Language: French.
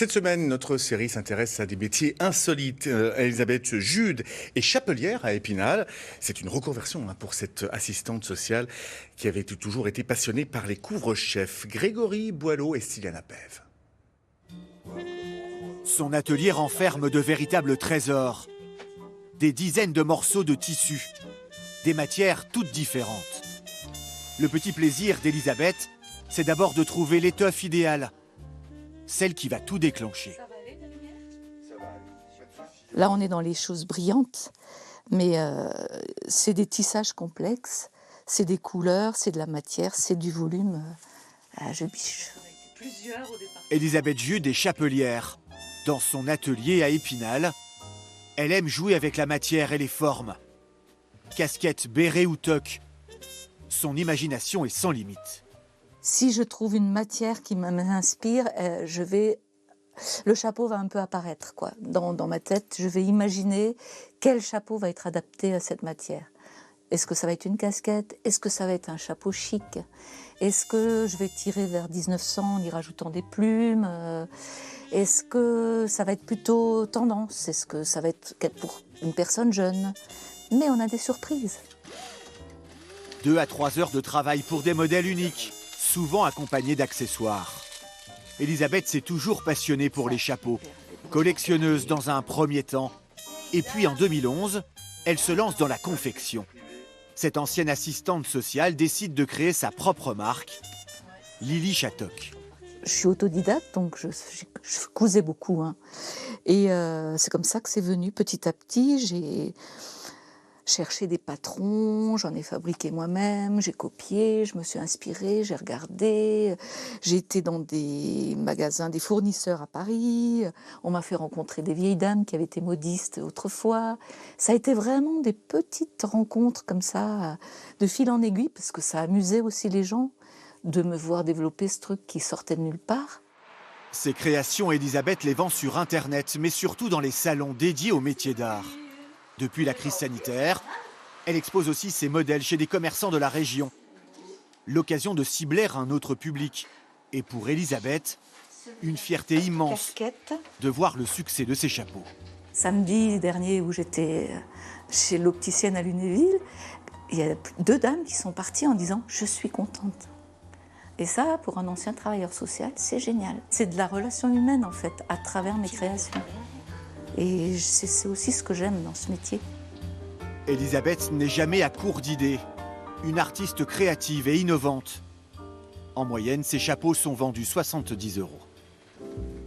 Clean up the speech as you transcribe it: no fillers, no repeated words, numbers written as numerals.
Cette semaine, notre série s'intéresse à des métiers insolites. Elisabeth Jude est chapelière à Épinal. C'est une reconversion pour cette assistante sociale qui avait toujours été passionnée par les couvre-chefs. Grégory Boileau et Styliana Pève. Son atelier renferme de véritables trésors. Des dizaines de morceaux de tissu, des matières toutes différentes. Le petit plaisir d'Elisabeth, c'est d'abord de trouver l'étoffe idéale, celle qui va tout déclencher. Là, on est dans les choses brillantes, mais c'est des tissages complexes, c'est des couleurs, c'est de la matière, c'est du volume. Je biche. Elisabeth Jude est chapelière. Dans son atelier à Épinal, elle aime jouer avec la matière et les formes. Casquette, béret ou toque, son imagination est sans limite. Si je trouve une matière qui m'inspire, le chapeau va un peu apparaître, quoi. Dans ma tête, je vais imaginer quel chapeau va être adapté à cette matière. Est-ce que ça va être une casquette? Est-ce que ça va être un chapeau chic? Est-ce que je vais tirer vers 1900 en y rajoutant des plumes? Est-ce que ça va être plutôt tendance? Est-ce que ça va être pour une personne jeune? Mais on a des surprises. 2 à 3 heures de travail pour des modèles uniques, souvent accompagnés d'accessoires. Elisabeth s'est toujours passionnée pour les chapeaux, collectionneuse dans un premier temps. Et puis en 2011, elle se lance dans la confection. Cette ancienne assistante sociale décide de créer sa propre marque, Lily Chatoc. Je suis autodidacte, donc je cousais beaucoup. Et c'est comme ça que c'est venu petit à petit. J'ai cherché des patrons, j'en ai fabriqué moi-même, j'ai copié, je me suis inspirée, j'ai regardé. J'ai été dans des magasins, des fournisseurs à Paris. On m'a fait rencontrer des vieilles dames qui avaient été modistes autrefois. Ça a été vraiment des petites rencontres comme ça, de fil en aiguille, parce que ça amusait aussi les gens de me voir développer ce truc qui sortait de nulle part. Ses créations, Elisabeth les vend sur Internet, mais surtout dans les salons dédiés aux métiers d'art. Depuis la crise sanitaire, elle expose aussi ses modèles chez des commerçants de la région. L'occasion de cibler un autre public. Et pour Elisabeth, une fierté immense de voir le succès de ses chapeaux. Samedi dernier, où j'étais chez l'opticienne à Lunéville, il y a 2 dames qui sont parties en disant « Je suis contente ». Et ça, pour un ancien travailleur social, c'est génial. C'est de la relation humaine, en fait, à travers mes créations. Et c'est aussi ce que j'aime dans ce métier. Elisabeth n'est jamais à court d'idées. Une artiste créative et innovante. En moyenne, ses chapeaux sont vendus 70 €.